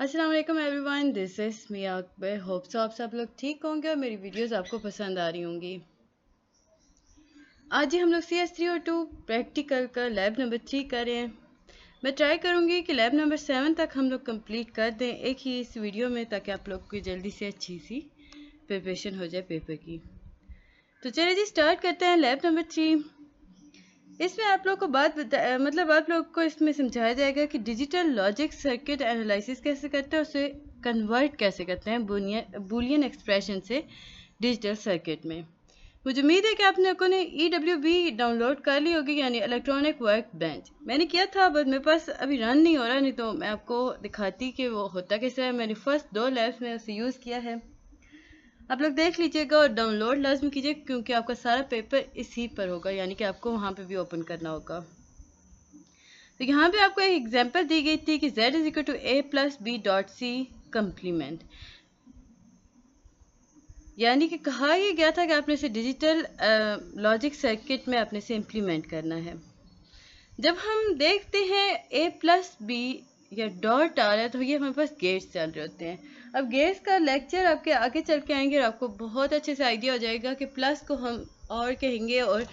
अस्सलाम वालेकुम everyone, this is Miya Akbar. Hope so आप सब लोग ठीक होंगे और मेरी वीडियोस आपको पसंद आ रही होंगी। आज ही हम लोग CS302 प्रैक्टिकल का लैब नंबर 3 कर रहे हैं। मैं ट्राई करूंगी कि लैब नंबर 7 तक हम लोग कंप्लीट कर दें एक ही इस वीडियो में, ताकि आप लोग की जल्दी से अच्छी सी प्रिपरेशन हो जाए पेपर की। तो चलिए जी स्टार्ट करते हैं लैब नंबर 3। इसमें आप लोग को मतलब आप लोग को इसमें समझाया जाएगा कि डिजिटल लॉजिक सर्किट एनालिसिस कैसे करते हैं, उसे कन्वर्ट कैसे करते हैं बूलियन एक्सप्रेशन से डिजिटल सर्किट में। मुझे उम्मीद है कि आप लोगों ने EWB डाउनलोड कर ली होगी, यानी इलेक्ट्रॉनिक वर्क बेंच। मैंने किया था, बट मेरे पास अभी रन नहीं हो रहा, नहीं तो मैं आपको दिखाती कि वो होता कैसे है। मैंने फर्स्ट 2 लैब्स में उसे यूज़ किया है। आप लोग देख लीजिएगा और डाउनलोड लाजमी कीजिएगा, क्योंकि आपका सारा पेपर इसी पर होगा, यानी कि आपको वहाँ पे भी ओपन करना होगा। तो यहाँ पे आपको एक एग्जांपल दी गई थी कि Z is equal to A plus B dot C complement, यानी कि कहा यह गया था कि आपने इसे डिजिटल लॉजिक सर्किट में अपने से इम्प्लीमेंट करना है। जब हम देखते हैं A प्लस B या डॉट आ रहा है, तो ये हमारे पास गेट्स चल रहे होते हैं। अब गेट्स का लेक्चर आपके आगे चल के आएंगे और आपको बहुत अच्छे से आइडिया हो जाएगा कि प्लस को हम और कहेंगे और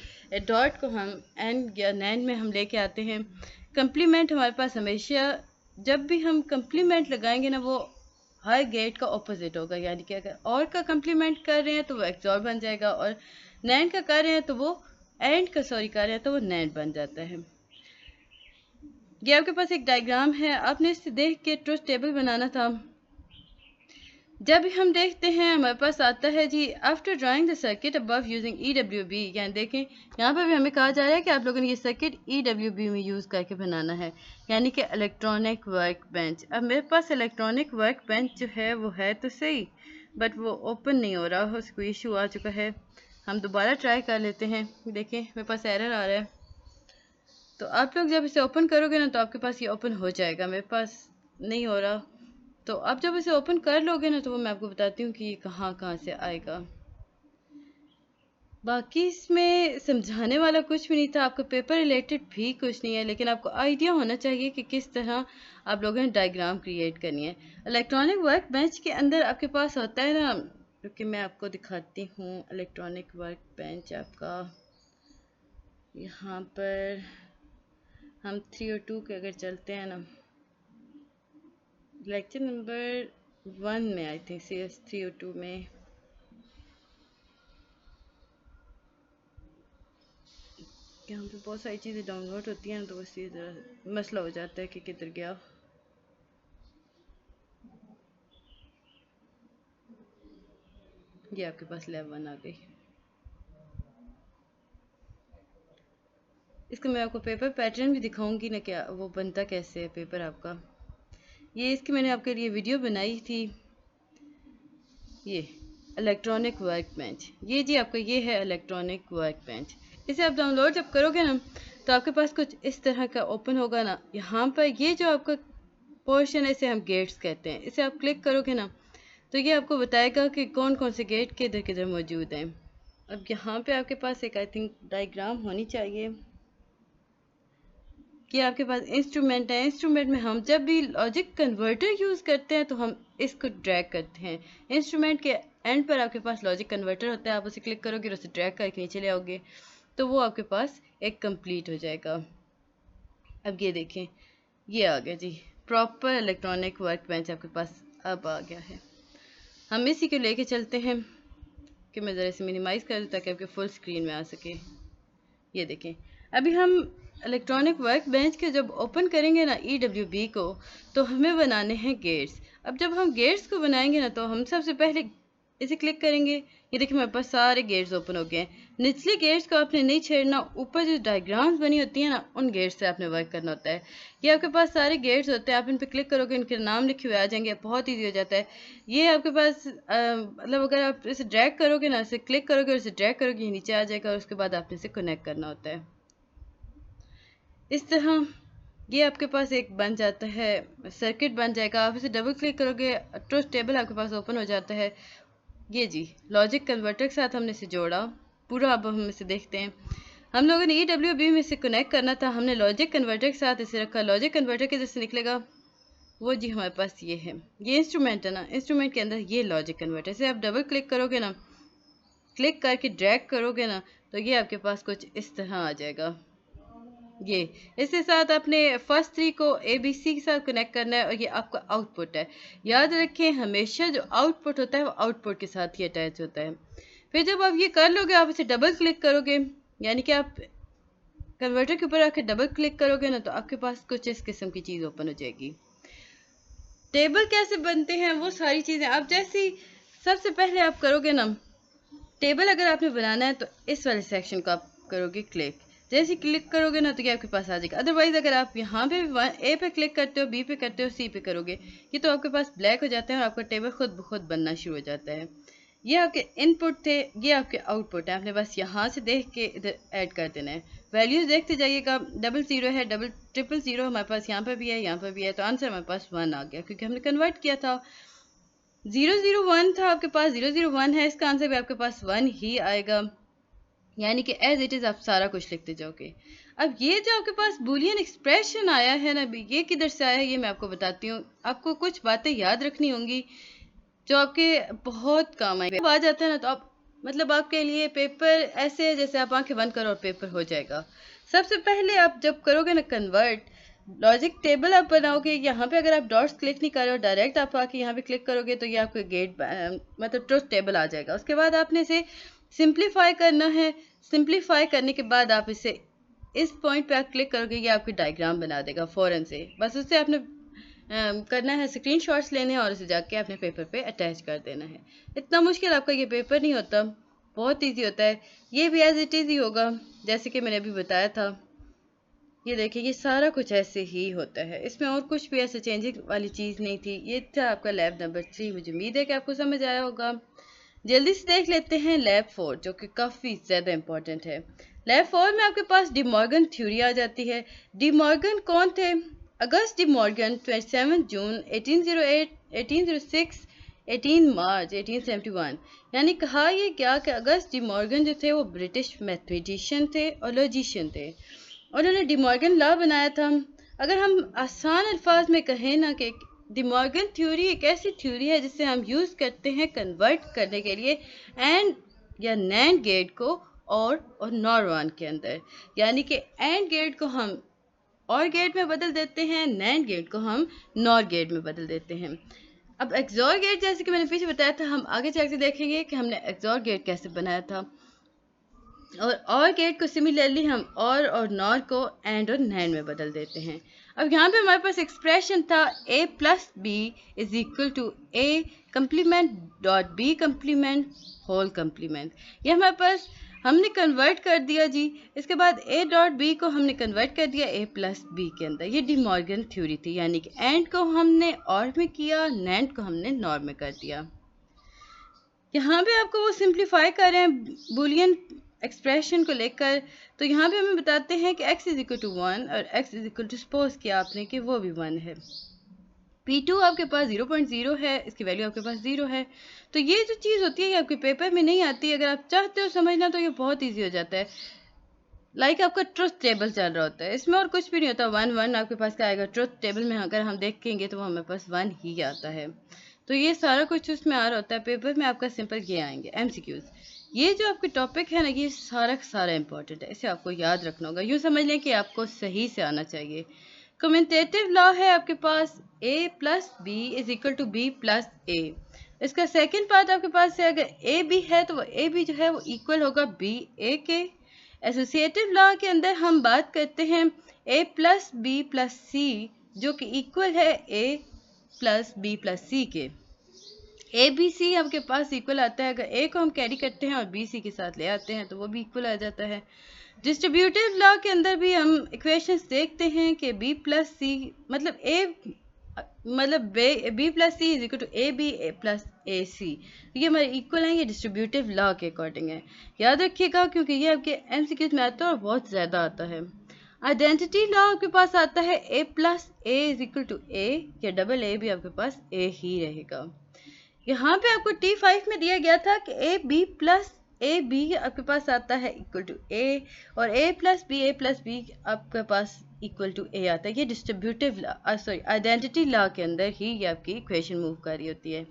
डॉट को हम एंड या नैंड में हम लेके आते हैं। कंप्लीमेंट हमारे पास हमेशा जब भी हम कंप्लीमेंट लगाएंगे ना, वो हर गेट का ऑपोजिट होगा, यानी कि अगर और का कंप्लीमेंट कर रहे हैं तो वो एक्सॉर बन जाएगा, और नैंड का कर रहे हैं तो वो एंड का कर रहे हैं तो वो नैंड बन जाता है। ये आपके पास एक डायग्राम है, आपने इसे देख के ट्रुथ टेबल बनाना था। जब भी हम देखते हैं हमारे पास आता है जी, after drawing the circuit above using EWB, यानी देखें यहाँ पर भी हमें कहा जा रहा है कि आप लोगों ने ये सर्किट EWB में यूज़ करके बनाना है, यानी कि इलेक्ट्रॉनिक वर्क बेंच। अब मेरे पास इलेक्ट्रॉनिक वर्क बेंच जो है वो है तो सही, बट वो ओपन नहीं हो रहा, उसको इशू आ चुका है। हम दोबारा ट्राई कर लेते हैं। देखें मेरे पास एरर आ रहा है। तो आप लोग जब इसे ओपन करोगे ना, तो आपके पास ये ओपन हो जाएगा। मेरे पास नहीं हो रहा, तो आप जब इसे ओपन कर लोगे ना, तो वो मैं आपको बताती हूँ कि ये कहाँ कहाँ से आएगा। बाकी इसमें समझाने वाला कुछ भी नहीं था, आपका पेपर रिलेटेड भी कुछ नहीं है, लेकिन आपको आइडिया होना चाहिए कि किस तरह आप लोगों ने डायग्राम क्रिएट करनी है। इलेक्ट्रॉनिक वर्क बेंच के अंदर आपके पास होता है ना, क्योंकि मैं आपको दिखाती हूँ इलेक्ट्रॉनिक वर्क बेंच आपका। यहाँ पर हम 302 के अगर चलते हैं ना, लेक्चर नंबर 1 में आई थिंक CS302 में यहाँ पे बहुत सारी चीज़ें डाउनलोड होती हैं, तो बस ये ज़रा मसला हो जाता है कि किधर गया। ये आपके पास लैब 1 आ गई। इसका मैं आपको पेपर पैटर्न भी दिखाऊंगी ना, क्या वो बनता कैसे है पेपर आपका। ये इसकी मैंने आपके लिए वीडियो बनाई थी। ये इलेक्ट्रॉनिक वर्क बेंच, ये जी आपका ये है इलेक्ट्रॉनिक वर्क बेंच। इसे आप डाउनलोड जब करोगे ना, तो आपके पास कुछ इस तरह का ओपन होगा ना। यहाँ पर ये जो आपका पोर्शन है, इसे हम गेट्स कहते हैं। इसे आप क्लिक करोगे ना, तो ये आपको बताएगा कि कौन कौन से गेट किधर किधर मौजूद हैं। अब यहाँ पे आपके पास एक आई थिंक डायग्राम होनी चाहिए कि आपके पास इंस्ट्रूमेंट है। इंस्ट्रूमेंट में हम जब भी लॉजिक कन्वर्टर यूज़ करते हैं, तो हम इसको ड्रैग करते हैं। इंस्ट्रूमेंट के एंड पर आपके पास लॉजिक कन्वर्टर होता है, आप उसे क्लिक करोगे और उसे ड्रैग करके नीचे ले आओगे, तो वो आपके पास एक कंप्लीट हो जाएगा। अब ये देखें, ये आ गया जी, प्रॉपर इलेक्ट्रॉनिक वर्क बेंच आपके पास अब आ गया है। हम इसी को लेके चलते हैं कि मैं ज़रा इसे मिनिमाइज़ कर दूँ ताकि आपके फुल स्क्रीन में आ सके। ये देखें, अभी हम इलेक्ट्रॉनिक वर्क बेंच के जब ओपन करेंगे ना EWB को, तो हमें बनाने हैं गेट्स। अब जब हम गेट्स को बनाएंगे ना, तो हम सबसे पहले इसे क्लिक करेंगे। ये देखिए मेरे पास सारे गेट्स ओपन हो गए हैं। निचले गेट्स को आपने नहीं छेड़ना, ऊपर जो डायग्राम्स बनी होती है ना, उन गेट्स से आपने वर्क करना होता है। ये आपके पास सारे गेट्स होते हैं, आप इन पर क्लिक करोगे, इनके नाम लिखे हुए आ जाएंगे, बहुत ईजी हो जाता है। ये आपके पास मतलब अगर आप इसे ड्रैग करोगे ना, इसे क्लिक करोगे और इसे ड्रैग करोगे, ये नीचे आ जाएगा, और उसके बाद आपने इसे कनेक्ट करना होता है इस तरह। ये आपके पास एक बन जाता है, सर्किट बन जाएगा। आप इसे डबल क्लिक करोगे, ट्रुथ टेबल आपके पास ओपन हो जाता है। ये जी लॉजिक कन्वर्टर के साथ हमने इसे जोड़ा पूरा। अब हम इसे देखते हैं। हम लोगों ने EWB में इसे कनेक्ट करना था, हमने लॉजिक कन्वर्टर के साथ इसे रखा। लॉजिक कन्वर्टर किधर से निकलेगा, वो जी हमारे पास ये है, ये इंस्ट्रूमेंट है ना, इंस्ट्रूमेंट के अंदर ये लॉजिक कन्वर्टर से आप डबल क्लिक करोगे ना, क्लिक करके ड्रैग करोगे ना, तो ये आपके पास कुछ इस तरह आ जाएगा। ये इसके साथ अपने फर्स्ट थ्री को ABC के साथ कनेक्ट करना है और ये आपका आउटपुट है। याद रखें हमेशा जो आउटपुट होता है वो आउटपुट के साथ ही अटैच होता है। फिर जब आप ये कर लोगे, आप इसे डबल क्लिक करोगे, यानी कि आप कन्वर्टर के ऊपर आके डबल क्लिक करोगे ना, तो आपके पास कुछ इस किस्म की चीज़ ओपन हो जाएगी। टेबल कैसे बनते हैं वो सारी चीज़ें आप जैसी सबसे पहले आप करोगे ना, टेबल अगर आपने बनाना है तो इस वाले सेक्शन को आप करोगे क्लिक। जैसे क्लिक करोगे ना तो ये आपके पास आ जाएगा। अदरवाइज अगर आप यहाँ पे ए पे क्लिक करते हो, बी पे करते हो, सी पे करोगे, ये तो आपके पास ब्लैक हो जाता है और आपका टेबल खुद ब खुद बनना शुरू हो जाता है। ये आपके इनपुट थे, ये आपके आउटपुट है। आपने बस यहाँ से देख के इधर ऐड कर देना है। वैल्यूज देखते जाइएगा, 00 है, 000 हमारे पास यहाँ पर भी है, यहाँ पर भी है, तो आंसर हमारे पास 1 आ गया क्योंकि हमने कन्वर्ट किया था। 001 था आपके पास, 001 है, इसका आंसर भी आपके पास 1 ही आएगा, यानी कि एज इट इज़ आप सारा कुछ लिखते जाओगे। अब ये जो आपके पास बूलियन एक्सप्रेशन आया है ना, ये किधर से आया है ये मैं आपको बताती हूँ। आपको कुछ बातें याद रखनी होंगी जो आपके बहुत काम आएंगे। आ जाता है ना तो आप मतलब आपके लिए पेपर ऐसे है जैसे आप आंखें बंद करो और पेपर हो जाएगा। सबसे पहले आप जब करोगे ना कन्वर्ट, लॉजिक टेबल आप बनाओगे, यहाँ पे अगर आप डॉट्स क्लिक नहीं कर रहे हो, डायरेक्ट आप आके यहाँ पे क्लिक करोगे तो ये आपको गेट मतलब ट्रुथ टेबल आ जाएगा। उसके बाद आपने इसे सिंप्लीफाई करना है। सिंप्लीफाई करने के बाद आप इसे इस पॉइंट पे आप क्लिक करोगे, ये आपकी डायग्राम बना देगा फ़ौरन से। बस उससे आपने करना है स्क्रीनशॉट्स लेने हैं और उसे जाके अपने पेपर पे अटैच कर देना है। इतना मुश्किल आपका ये पेपर नहीं होता, बहुत इजी होता है। ये भी एज इट इज़ ही होगा जैसे कि मैंने अभी बताया था। ये देखिए ये सारा कुछ ऐसे ही होता है, इसमें और कुछ भी ऐसे चेंजिंग वाली चीज़ नहीं थी। ये था आपका लैब नंबर 3। मुझे उम्मीद है कि आपको समझ आया होगा। जल्दी से देख लेते हैं लैब 4, जो कि काफ़ी ज़्यादा इंपॉर्टेंट है। लैब 4 में आपके पास डी मॉर्गन थ्योरी आ जाती है। डी मॉर्गन कौन थे? अगस्त डी मॉर्गन 27 जून 1808, 1806, 18 मार्च 1871। यानी कहा ये क्या कि अगस्त डी मॉर्गन जो थे वो ब्रिटिश मैथमेटिशियन थे और लॉजिशियन थे। उन्होंने डी मॉर्गन लॉ बनाया था। अगर हम आसान अल्फाज में कहें ना कि डी मॉर्गन थ्योरी एक ऐसी थ्योरी है जिसे हम यूज़ करते हैं कन्वर्ट करने के लिए एंड या नैंड गेट को और नॉर 1 के अंदर। यानी कि एंड गेट को हम और गेट में बदल देते हैं, नैंड गेट को हम नॉर गेट में बदल देते हैं। अब एक्सॉर गेट जैसे कि मैंने पीछे बताया था, हम आगे चल के देखेंगे कि हमने एक्सॉर गेट कैसे बनाया था। और गेट को सिमिलरली हम और नॉर को एंड और नैंड में बदल देते हैं। अब यहाँ पे हमारे पास एक्सप्रेशन था a plus B is equal to a complement dot b complement whole complement. ये हमारे पास हमने कन्वर्ट कर दिया जी। इसके बाद a डॉट b को हमने कन्वर्ट कर दिया a प्लस b के अंदर। ये डी मॉर्गन थ्योरी थी, यानी कि एंड को हमने और में किया, नैंड को हमने नॉर में कर दिया। यहाँ पे आपको वो सिंप्लीफाई कर रहे हैं बूलियन एक्सप्रेशन को लेकर, तो यहाँ पे हमें बताते हैं कि x इज इक्वल टू 1 और x is equal to suppose किया आपने कि वो भी 1 है। P2 आपके पास 0.0 है, इसकी वैल्यू आपके पास 0 है। तो ये जो चीज़ होती है ये आपके पेपर में नहीं आती। अगर आप चाहते हो समझना तो ये बहुत ईजी हो जाता है। लाइक आपका ट्रुथ टेबल चल रहा होता है, इसमें और कुछ भी नहीं होता। 1 आपके पास क्या आएगा ट्रुथ टेबल में, अगर हम देखेंगे तो वो हमारे पास 1 ही आता है। तो ये सारा कुछ उसमें आ रहा होता है। पेपर में आपका सिंपल ये आएंगे MCQs। ये जो आपके टॉपिक है ना, ये सारा इंपॉर्टेंट है, इसे आपको याद रखना होगा। यूँ समझ लें कि आपको सही से आना चाहिए। कम्यूटेटिव लॉ है आपके पास a plus B is equal to B plus A. इसका सेकेंड पार्ट आपके पास है, अगर ए बी है तो वो ए बी जो है वो इक्वल होगा बी ए के। एसोसिएटिव लॉ के अंदर हम बात करते हैं a plus B plus C जो कि इक्वल है a plus B plus C के। ए बी सी आपके पास इक्वल आता है, अगर ए को हम कैरी करते हैं और बी सी के साथ ले आते हैं तो वो भी इक्वल आ जाता है। डिस्ट्रीब्यूटिव लॉ के अंदर भी हम इक्वेशंस देखते हैं कि बी प्लस सी मतलब B plus C is equal to A B A plus A C. ये हमारे इक्वल हैं, ये डिस्ट्रीब्यूटिव लॉ के अकॉर्डिंग है। याद रखिएगा क्योंकि ये आपके MCQs में आता है और बहुत ज़्यादा आता है। आइडेंटिटी लॉ आपके पास आता है a plus A is equal to A, या डबल ए भी आपके पास a ही रहेगा। यहाँ पे आपको T5 में दिया गया था कि A B plus A B आपके पास आता है इक्वल टू ए, और ए प्लस बी आपके पास इक्वल टू ए आता है। ये डिस्ट्रीब्यूटिव आइडेंटिटी लॉ के अंदर ही ये आपकी इक्वेशन मूव कर रही होती है।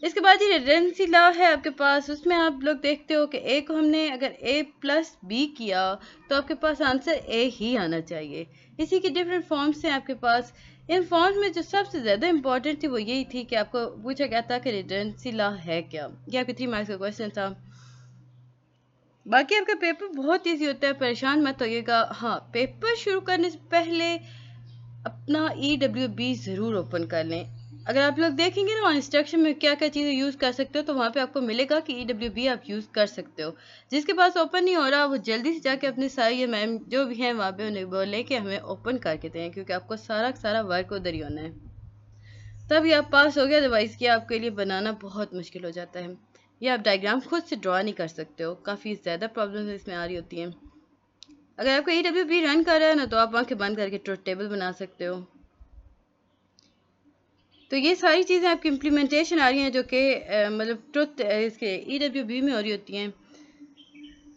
इसके बाद ये रिडंडेंसी लॉ है आपके पास, उसमें आप लोग देखते हो कि ए को हमने अगर ए प्लस बी किया तो आपके पास आंसर ए ही आना चाहिए। इसी की डिफरेंट फॉर्म्स हैं आपके पास। इन फॉर्म्स में जो सबसे ज़्यादा इंपॉर्टेंट थी वो यही थी कि आपको पूछा गया था कि रिडंडेंसी लॉ है क्या। ये आपके 3 मार्क्स का क्वेश्चन था। बाकी आपका पेपर बहुत ईजी होता है, परेशान मत होइएगा। हाँ, पेपर शुरू करने से पहले अपना EWB ज़रूर ओपन कर लें। अगर आप लोग देखेंगे ना इंस्ट्रक्शन में क्या क्या चीज़ें यूज़ कर सकते हो तो वहाँ पे आपको मिलेगा कि EWB आप यूज़ कर सकते हो। जिसके पास ओपन नहीं हो रहा वो जल्दी से जाके अपने सारे ये मैम जो भी हैं वहाँ पे उन्हें बोले कि हमें ओपन करके दें, क्योंकि आपको सारा सारा वर्क उधर ही होना है। तब ये आप पास हो गया, अदरवाइज़ कि आपके लिए बनाना बहुत मुश्किल हो जाता है। ये आप डायग्राम खुद से ड्रॉ नहीं कर सकते हो, काफ़ी ज़्यादा प्रॉब्लम्स इसमें आ रही होती हैं। अगर आपको EWB रन कर रहा है ना तो आप आंखें बंद करके ट्रुथ टेबल बना सकते हो। तो ये सारी चीज़ें आपकी इम्प्लीमेंटेशन आ रही हैं जो कि मतलब ट्रुथ इसके EWB में हो रही होती हैं।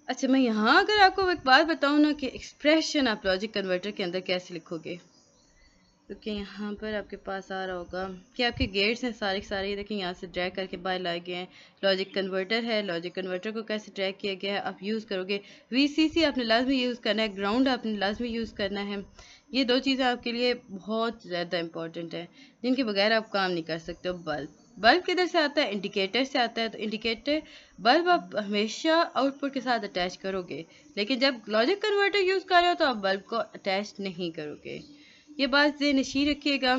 अच्छा, मैं यहाँ अगर आपको एक बात बताऊँ ना कि एक्सप्रेशन आप लॉजिक कन्वर्टर के अंदर कैसे लिखोगे, क्योंकि यहाँ पर आपके पास आ रहा होगा कि आपके गेट्स हैं सारे के सारे, ये देखिए यहाँ से ड्रैग करके बाहर लाए गए हैं। लॉजिक कन्वर्टर है, लॉजिक कन्वर्टर को कैसे ड्रैग किया गया है आप यूज़ करोगे। VCC आपने लाजमी यूज़ करना है, ग्राउंड आपने लाजमी यूज़ करना है। ये 2 चीज़ें आपके लिए बहुत ज़्यादा इंपॉर्टेंट है जिनके बगैर आप काम नहीं कर सकते हो। बल्ब किधर से आता है, इंडिकेटर से आता है। तो इंडिकेटर बल्ब आप हमेशा आउटपुट के साथ अटैच करोगे, लेकिन जब लॉजिक कन्वर्टर यूज़ कर रहे हो तो आप बल्ब को अटैच नहीं करोगे। ये बात ज़हन रखिएगा।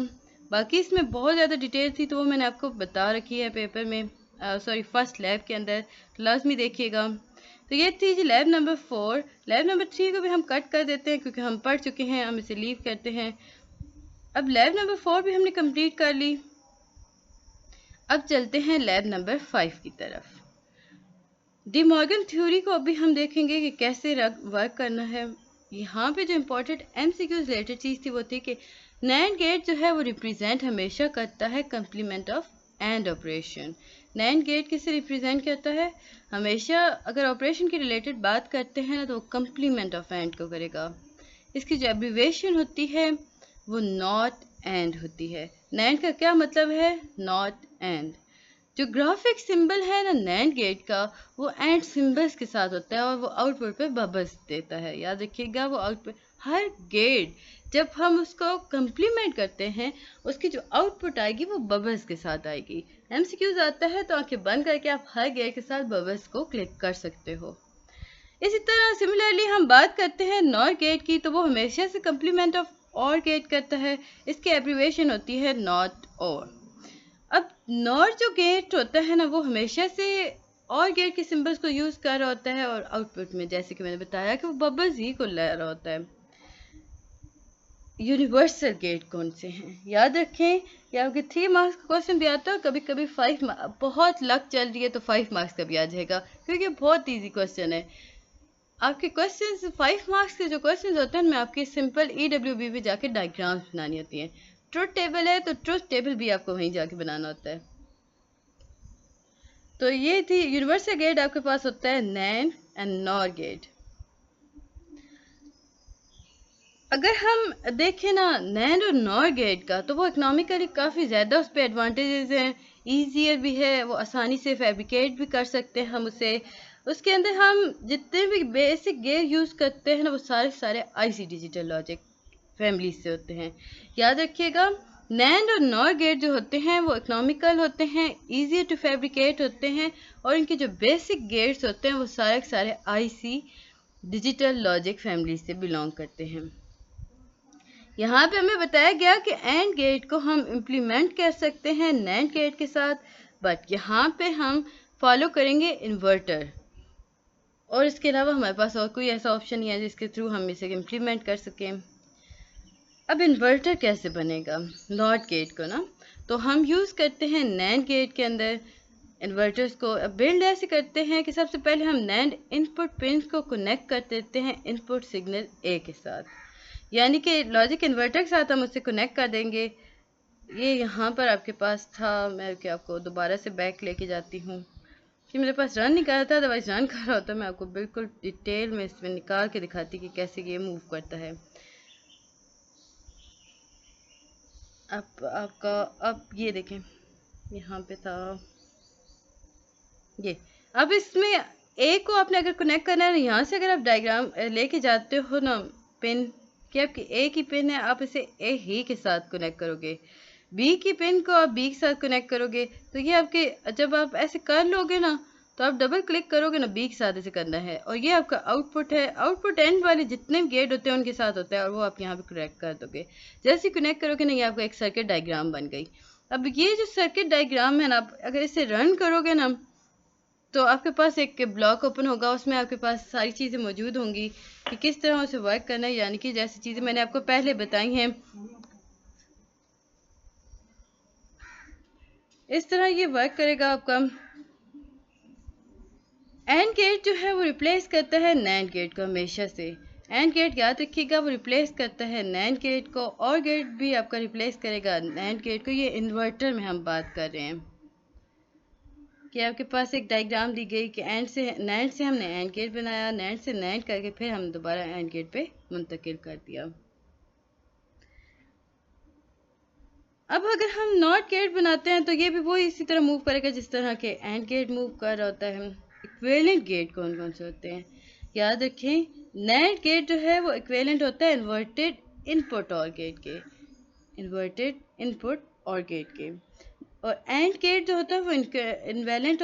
बाकी इसमें बहुत ज़्यादा डिटेल थी तो वो मैंने आपको बता रखी है पेपर में, फर्स्ट लैब के अंदर, तो लाजमी देखिएगा। तो ये थी जी लैब नंबर 4। लैब नंबर 3 को भी हम कट कर देते हैं क्योंकि हम पढ़ चुके हैं, हम इसे लीव करते हैं। अब लैब नंबर 4 भी हमने कंप्लीट कर ली। अब चलते हैं लैब नंबर 5 की तरफ। डी मॉर्गन थ्योरी को अभी हम देखेंगे कि कैसे वर्क करना है। यहाँ पे जो इम्पोर्टेंट MCQ रिलेटेड चीज़ थी वो थी कि नैंड गेट जो है वो रिप्रेजेंट हमेशा करता है complement of AND operation. NAND gate किसे रिप्रेजेंट करता है, हमेशा अगर ऑपरेशन की रिलेटेड बात करते हैं ना तो वो कंप्लीमेंट ऑफ एंड को करेगा। इसकी जो एब्रीवेशन होती है वो नॉट एंड होती है। नैंड का क्या मतलब है, नॉट एंड। जो ग्राफिक सिंबल है ना नैंड गेट का वो एंड सिंबल्स के साथ होता है और वो आउटपुट पे बबल्स देता है। याद रखिएगा, वो आउटपुट हर गेट जब हम उसको कंप्लीमेंट करते हैं उसकी जो आउटपुट आएगी वो बबल्स के साथ आएगी। MCQs आता है तो आंखें बंद करके आप हर गेट के साथ बबल्स को क्लिक कर सकते हो। इसी तरह सिमिलरली हम बात करते हैं नॉर गेट की, तो वो हमेशा से कंप्लीमेंट ऑफ और गेट करता है। इसकी एब्रीवेशन होती है नॉट और। अब नॉर जो गेट होता है ना वो हमेशा से और गेट के सिंबल्स को यूज़ कर रहा होता है और आउटपुट में जैसे कि मैंने बताया कि वो बबल्स ही को ले रहा होता है। यूनिवर्सल गेट कौन से हैं, याद रखें। या आपके 3 मार्क्स का क्वेश्चन भी आता है, कभी कभी 5 बहुत लक चल रही है तो 5 मार्क्स का भी आ जाएगा, क्योंकि बहुत ईजी क्वेश्चन है। आपके क्वेश्चंस 5 मार्क्स के जो क्वेश्चंस होते हैं मैं आपके सिंपल EWB पे जाके डायग्राम्स बनानी होती हैं। ट्रुथ टेबल है तो ट्रुथ टेबल भी आपको वहीं जाके बनाना होता है। तो ये थी यूनिवर्सल गेट, आपके पास होता है नैंड एंड नॉर गेट। अगर हम देखें ना नैंड और नॉर गेट का तो वो इकोनॉमिकली काफ़ी ज़्यादा उस पर एडवांटेजेस हैं, ईजियर भी है, वो आसानी से फैब्रिकेट भी कर सकते हैं हम उसे। उसके अंदर हम जितने भी बेसिक गेट यूज़ करते हैं ना वो सारे सारे IC डिजिटल लॉजिक फैमिली से होते हैं। याद रखिएगा, नैंड और नॉर गेट जो होते हैं वो इकोनॉमिकल होते हैं, ईजी टू फैब्रिकेट होते हैं, और इनके जो बेसिक गेट्स होते हैं वो सारे सारे IC डिजिटल लॉजिक फैमिली से बिलोंग करते हैं। यहाँ पे हमें बताया गया कि एंड गेट को हम इम्प्लीमेंट कर सकते हैं नैंड गेट के साथ, बट यहाँ पे हम फॉलो करेंगे इन्वर्टर, और इसके अलावा हमारे पास और कोई ऐसा ऑप्शन नहीं है जिसके थ्रू हम इसे इम्प्लीमेंट कर सकें। अब इन्वर्टर कैसे बनेगा नॉट गेट को ना, तो हम यूज़ करते हैं नैंड गेट के अंदर इन्वर्टर्स को। अब बिल्ड ऐसे करते हैं कि सबसे पहले हम नैंड इनपुट पिंस को कनेक्ट कर देते हैं इनपुट सिग्नल A के साथ, यानी कि लॉजिक इन्वर्टर के साथ हम उससे कनेक्ट कर देंगे। ये यहाँ पर आपके पास था, मैं क्या आपको दोबारा से बैक लेके जाती हूँ कि मेरे पास रन नहीं कर रहा था, अदरवाइज रन कर रहा होता मैं आपको बिल्कुल डिटेल में इसमें निकाल के दिखाती कि कैसे ये मूव करता है। अब आपका, अब ये देखें, यहाँ पे था ये। अब इसमें ए को आपने अगर कनेक्ट करना है ना, यहाँ से अगर आप डायग्राम लेके जाते हो ना पिन, कि आपकी ए की पिन है, आप इसे ए ही के साथ कनेक्ट करोगे, बी की पिन को आप बी के साथ कनेक्ट करोगे, तो ये आपके, जब आप ऐसे कर लोगे ना तो आप डबल क्लिक करोगे ना, बी के साथ ऐसे करना है, और ये आपका आउटपुट है। आउटपुट एंड वाले जितने भी गेट होते हैं उनके साथ होता है, और वो आप यहाँ पे कनेक्ट कर दोगे। जैसे ही कनेक्ट करोगे ना, ये आपका एक सर्किट डायग्राम बन गई। अब ये जो सर्किट डायग्राम है ना, आप अगर इसे रन करोगे ना, तो आपके पास एक ब्लॉक ओपन होगा, उसमें आपके पास सारी चीज़ें मौजूद होंगी कि किस तरह उसे वर्क करना है, यानी कि जैसी चीज़ें मैंने आपको पहले बताई हैं, इस तरह ये वर्क करेगा आपका। एंड गेट जो है वो रिप्लेस करता है नैंड गेट को हमेशा से। एंड गेट याद रखिएगा, वो रिप्लेस करता है नैंड गेट को, और गेट भी आपका रिप्लेस करेगा नैंड गेट को। ये इन्वर्टर में हम बात कर रहे हैं कि आपके पास एक डायग्राम दी गई कि एंड से नैंड से हमने एंड गेट बनाया, नैंड से नैंड करके फिर हम दोबारा एंड गेट पे मुंतकिल कर दिया। अब अगर हम नॉट गेट बनाते हैं तो ये भी वही इसी तरह मूव करेगा जिस तरह के एंड गेट मूव कर रहा होता है। इक्विवेलेंट गेट कौन कौन से होते हैं, याद रखें, नैंड गेट जो है वो इक्विवेलेंट होता है इन्वर्टेड इनपुट और गेट के, इन्वर्टेड इनपुट और गेट के। और एंड गेट जो होता है वो इक्विवेलेंट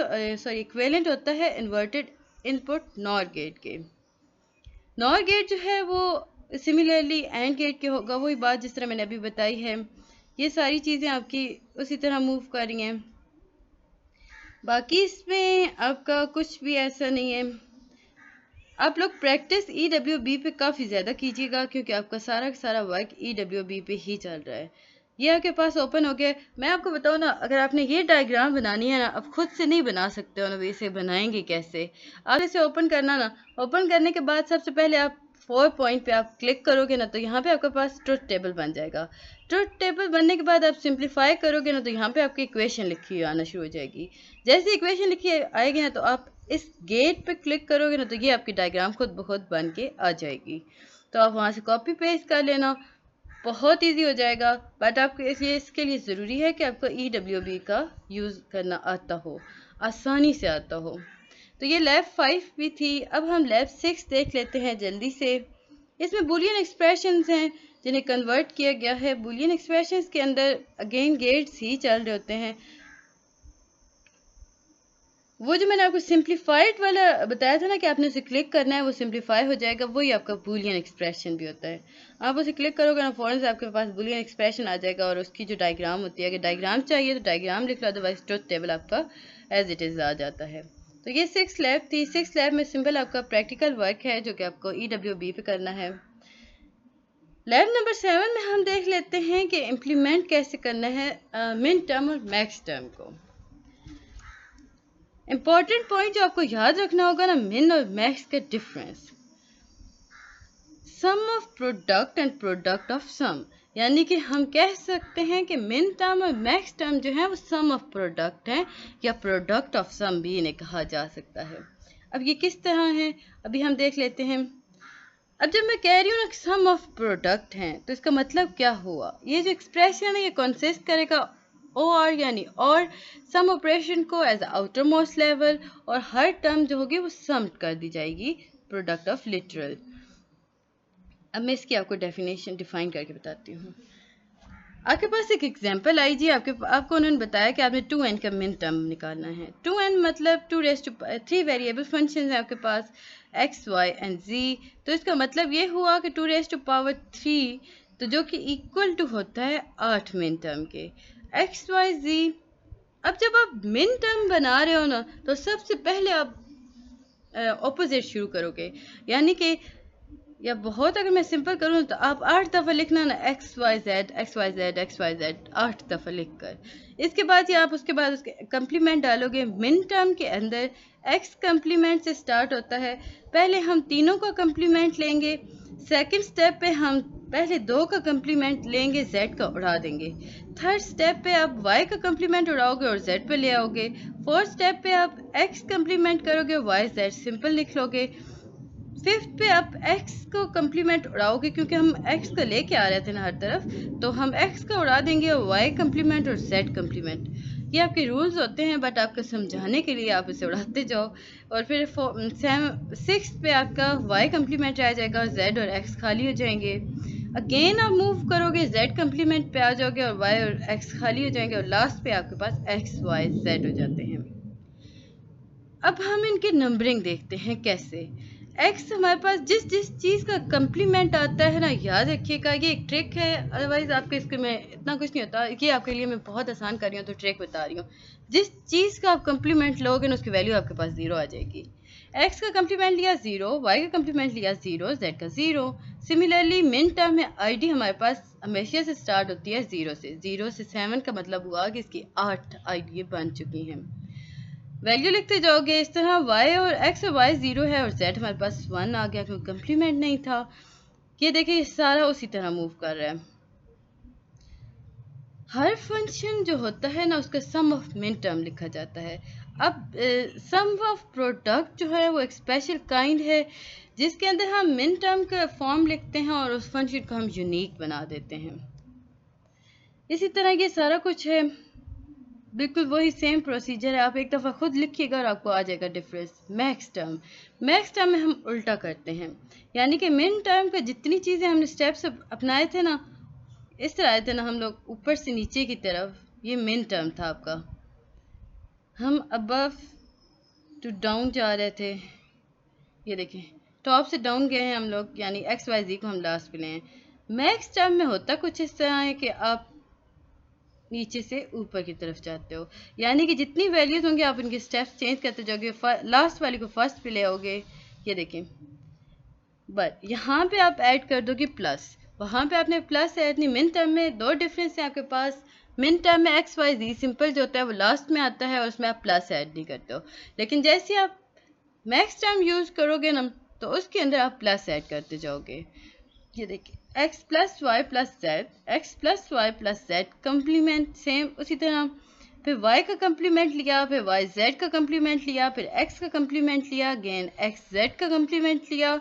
होता है इन्वर्टेड इनपुट नॉर गेट के। नॉर गेट जो है वो सिमिलरली एंड गेट के होगा, वही बात जिस तरह मैंने अभी बताई है। ये सारी चीज़ें आपकी उसी तरह मूव कर रही हैं, बाकी इसमें आपका कुछ भी ऐसा नहीं है। आप लोग प्रैक्टिस EWB पे काफ़ी ज़्यादा कीजिएगा, क्योंकि आपका सारा का सारा वर्क EWB पे ही चल रहा है। ये आपके पास ओपन हो गया। मैं आपको बताऊँ ना, अगर आपने ये डायग्राम बनानी है ना, आप खुद से नहीं बना सकते हो ना, इसे बनाएंगे कैसे। आप इसे ओपन करना ना, ओपन करने के बाद सबसे पहले आप 4 पॉइंट पे आप क्लिक करोगे ना, तो यहाँ पे आपके पास ट्रुथ टेबल बन जाएगा। ट्रुथ टेबल बनने के बाद आप सिंप्लीफाई करोगे ना, तो यहाँ पे आपकी इक्वेशन लिखी हुई आना शुरू हो जाएगी। जैसे इक्वेशन लिखी आएगी ना, तो आप इस गेट पे क्लिक करोगे ना, तो ये आपकी डायग्राम खुद ब खुद बन के आ जाएगी। तो आप वहाँ से कॉपी पेस्ट कर लेना, बहुत इजी हो जाएगा। बट आपको इसके लिए ज़रूरी है कि आपको EWB का यूज़ करना आता हो, आसानी से आता हो। तो ये लैब 5 भी थी। अब हम लैब 6 देख लेते हैं जल्दी से। इसमें बुलियन एक्सप्रेशंस हैं जिन्हें कन्वर्ट किया गया है। बुलियन एक्सप्रेशंस के अंदर अगेन गेट्स ही चल रहे होते हैं। वो जो मैंने आपको सिंप्लीफाइड वाला बताया था ना कि आपने उसे क्लिक करना है, वो सिंप्लीफाई हो जाएगा, वही आपका बुलियन एक्सप्रेशन भी होता है। आप उसे क्लिक करोगे ना, फ़ौरन से आपके पास बुलियन एक्सप्रेशन आ जाएगा, और उसकी जो डायग्राम होती है, अगर डायग्राम चाहिए तो डायग्राम लिख लो, अदरवाइज ट्रुथ टेबल आपका एज इट इज़ आ जाता है। तो ये 6 लैब थी। 6 लैब में सिंपल आपका प्रैक्टिकल वर्क है जो कि आपको EWB पे करना है। लैब नंबर 7 में हम देख लेते हैं कि इम्प्लीमेंट कैसे करना है मिन टर्म और मैक्स टर्म को। इंपॉर्टेंट पॉइंट जो आपको याद रखना होगा ना, मिन और मैक्स का difference. Sum of product and product of sum, यानी कि हम कह सकते हैं कि मिन टर्म और मैक्स टर्म जो है वो सम ऑफ प्रोडक्ट है, या प्रोडक्ट ऑफ सम भी इन्हें कहा जा सकता है। अब ये किस तरह है, अभी हम देख लेते हैं। अब जब मैं कह रही हूँ ना सम ऑफ प्रोडक्ट हैं, तो इसका मतलब क्या हुआ। ये जो एक्सप्रेशन है ये कंसिस्ट करेगा OR यानी और सम ऑपरेशन को एज आउटर मोस्ट लेवल, और हर टर्म जो होगी वो सम कर दी जाएगी प्रोडक्ट ऑफ लिटरल। अब मैं इसकी आपको डेफिनेशन डिफाइन करके बताती हूँ। आपके पास एक एग्जांपल आई जी, आपको उन्होंने बताया कि आपने 2n का मिन टर्म निकालना है। 2n मतलब 3 वेरिएबल फंक्शन है आपके पास, x, y एंड z। तो इसका मतलब ये हुआ कि 2⁻³ तो जो कि इक्वल टू होता है 8 मिन टर्म के, x, y, z। अब जब आप मिन टर्म बना रहे हो ना, तो सबसे पहले आप ऑपोजिट शुरू करोगे, यानी कि, या बहुत अगर मैं सिंपल करूँ तो आप 8 दफ़ा लिखना ना, X Y Z X Y Z X Y Z 8 दफ़ा लिख कर। इसके बाद ही आप उसके बाद उसके कंप्लीमेंट डालोगे। मिन टर्म के अंदर एक्स कंप्लीमेंट से स्टार्ट होता है। पहले हम तीनों का कंप्लीमेंट लेंगे, सेकंड स्टेप पे हम पहले 2 का कंप्लीमेंट लेंगे, जेड का उड़ा देंगे। थर्ड स्टेप पे आप वाई का कंप्लीमेंट उड़ाओगे और जेड पे ले आओगे। फोर्थ स्टेप पे आप एक्स कंप्लीमेंट करोगे, वाई जेड सिंपल लिख लोगे। फिफ्थ पे आप x को कम्प्लीमेंट उड़ाओगे, क्योंकि हम x को लेके आ रहे थे ना हर तरफ, तो हम x को उड़ा देंगे और y कम्प्लीमेंट और z कम्प्लीमेंट। ये आपके रूल्स होते हैं, बट आपको समझाने के लिए आप इसे उड़ाते जाओ। और फिर सिक्स्थ पे आपका y कम्प्लीमेंट आ जाएगा और z और x खाली हो जाएंगे। अगेन आप मूव करोगे, z कम्प्लीमेंट पे आ जाओगे और y और x खाली हो जाएंगे, और लास्ट पे आपके पास x y z हो जाते हैं। अब हम इनके नंबरिंग देखते हैं कैसे। x हमारे पास जिस जिस चीज़ का कम्प्लीमेंट आता है ना, याद रखिएगा ये एक ट्रिक है, अदरवाइज आपके इसके में इतना कुछ नहीं होता। ये आपके लिए मैं बहुत आसान कर रही हूँ तो ट्रिक बता रही हूँ। जिस चीज़ का आप कम्प्लीमेंट लोगे ना, उसकी वैल्यू आपके पास 0 आ जाएगी। x का कम्प्लीमेंट लिया 0, y का कम्प्लीमेंट लिया 0, z का 0। सिमिलरली मिन टर्म में id हमारे पास हमेशा से स्टार्ट होती है 0 से। 0 से 7 का मतलब हुआ कि इसकी 8 id बन चुकी हैं। वैल्यू लिखते जाओगे इस तरह, y और x और y 0 है और z हमारे पास 1 आ गया क्योंकि कम्प्लीमेंट नहीं था। ये देखिए ये सारा उसी तरह मूव कर रहा है। हर फंक्शन जो होता है ना, उसका सम ऑफ मिन टर्म लिखा जाता है। अब सम ऑफ प्रोडक्ट जो है वो एक स्पेशल काइंड है, जिसके अंदर हम मिन टर्म का फॉर्म लिखते हैं और उस फंक्शन को हम यूनिक बना देते हैं। इसी तरह ये सारा कुछ है, बिल्कुल वही सेम प्रोसीजर है। आप एक दफ़ा खुद लिखिएगा और आपको आ जाएगा डिफरेंस। मैक्स टर्म में हम उल्टा करते हैं, यानी कि मिन टर्म का जितनी चीज़ें हमने स्टेप्स अपनाए थे ना, इस तरह आए थे ना हम लोग ऊपर से नीचे की तरफ, ये मिन टर्म था आपका। हम अबव टू डाउन जा रहे थे, ये देखें टॉप से डाउन गए हैं हम लोग, यानी एक्स वाई जी को हम लास्ट पे ले हैं। मैक्स टर्म में होता कुछ इस तरह है कि आप नीचे से ऊपर की तरफ जाते हो, यानी कि जितनी वैल्यूज होंगे आप इनके स्टेप्स चेंज करते जाओगे, लास्ट वाली को फर्स्ट पे ले आओगे। ये देखें, बट यहाँ पे आप ऐड कर दोगे प्लस, वहाँ पे आपने प्लस ऐड नहीं। मिन टर्म में दो डिफरेंस है आपके पास। मिन टर्म में एक्स वाई जी सिंपल जो होता है वो लास्ट में आता है और उसमें आप प्लस ऐड नहीं करते हो, लेकिन जैसे आप मैक्स टर्म यूज़ करोगे ना, तो उसके अंदर आप प्लस ऐड करते जाओगे। ये देखिए x plus Y plus Z, X plus Y plus Z complement same उसी तरह। फिर y का कम्प्लीमेंट लिया, फिर y z का कम्प्लीमेंट लिया, फिर x का कम्प्लीमेंट लिया, अगेन x z का कम्प्लीमेंट लिया,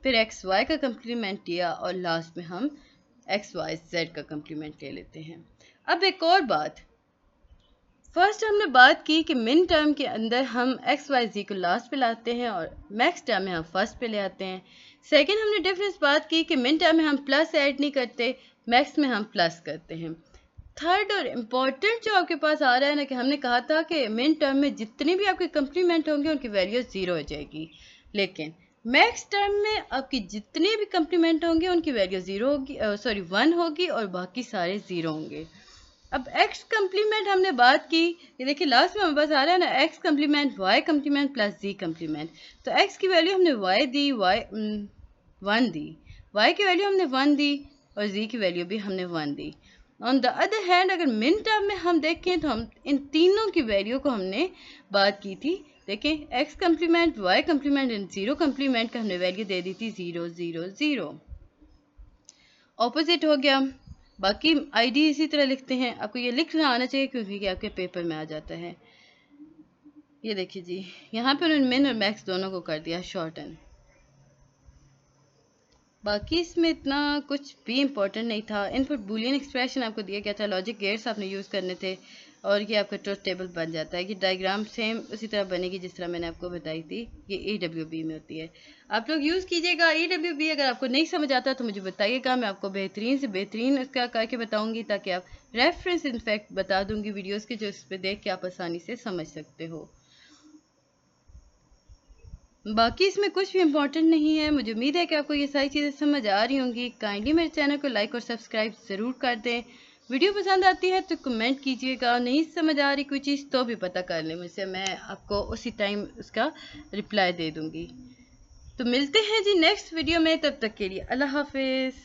फिर x y का कम्प्लीमेंट लिया, और लास्ट में हम x y z का कम्प्लीमेंट ले लेते हैं। अब एक और बात, फर्स्ट हमने बात की कि मिन टर्म के अंदर हम एक्स वाई जी को लास्ट पे लाते हैं और मैक्स टर्म में हम फर्स्ट पे ले आते हैं। सेकंड हमने डिफरेंस बात की कि मिन टर्म में हम प्लस ऐड नहीं करते, मैक्स में हम प्लस करते हैं। थर्ड और इम्पॉर्टेंट जो आपके पास आ रहा है ना, कि हमने कहा था कि मिन टर्म में जितने भी आपके कम्प्लीमेंट होंगे उनकी वैल्यू 0 हो जाएगी, लेकिन मैक्स टर्म में आपकी जितने भी कम्प्लीमेंट होंगे उनकी वैल्यू 0 होगी, 1 होगी, और बाकी सारे 0 होंगे। अब x कम्प्लीमेंट हमने बात की, ये देखिए लास्ट में हमारे पास आ रहा है ना, x complement y complement plus z complement. तो x की वैल्यू हमने y दी, 1 दी, y की वैल्यू हमने 1 दी, और z की वैल्यू भी हमने 1 दी। ऑन द अदर हैंड अगर मिन टर्म में हम देखें तो हम इन तीनों की वैल्यू को हमने बात की थी। देखें x complement, y complement and 0 complement का हमने वैल्यू दे दी थी 0 0 0। ऑपोजिट हो गया। बाकी आईडी इसी तरह लिखते हैं, आपको ये लिखना आना चाहिए क्योंकि ये आपके पेपर में आ जाता है। ये देखिए जी, यहाँ पे उन्होंने मिन और मैक्स दोनों को कर दिया शॉर्टन। बाकी इसमें इतना कुछ भी इम्पोर्टेंट नहीं था। इनपुट बूलियन एक्सप्रेशन आपको दिया गया था, लॉजिक गेट्स आपने यूज़ करने थे, और ये आपका ट्रुथ टेबल बन जाता है। ये डायग्राम सेम उसी तरह बनेगी जिस तरह मैंने आपको बताई थी, ये EWB में होती है। आप लोग यूज़ कीजिएगा EWB। अगर आपको नहीं समझ आता तो मुझे बताइएगा, मैं आपको बेहतरीन से बेहतरीन इसका करके बताऊँगी, ताकि आप रेफरेंस इनफैक्ट बता दूँगी वीडियोज़ के, जो इस पर देख के आप आसानी से समझ सकते हो। बाकी इसमें कुछ भी इम्पोर्टेंट नहीं है। मुझे उम्मीद है कि आपको ये सारी चीज़ें समझ आ रही होंगी। काइंडली मेरे चैनल को लाइक और सब्सक्राइब ज़रूर कर दें। वीडियो पसंद आती है तो कमेंट कीजिएगा, नहीं समझ आ रही कोई चीज़ तो भी पता कर लें मुझसे, मैं आपको उसी टाइम उसका रिप्लाई दे दूँगी। तो मिलते हैं जी नेक्स्ट वीडियो में, तब तक के लिए अल्लाह हाफिज़।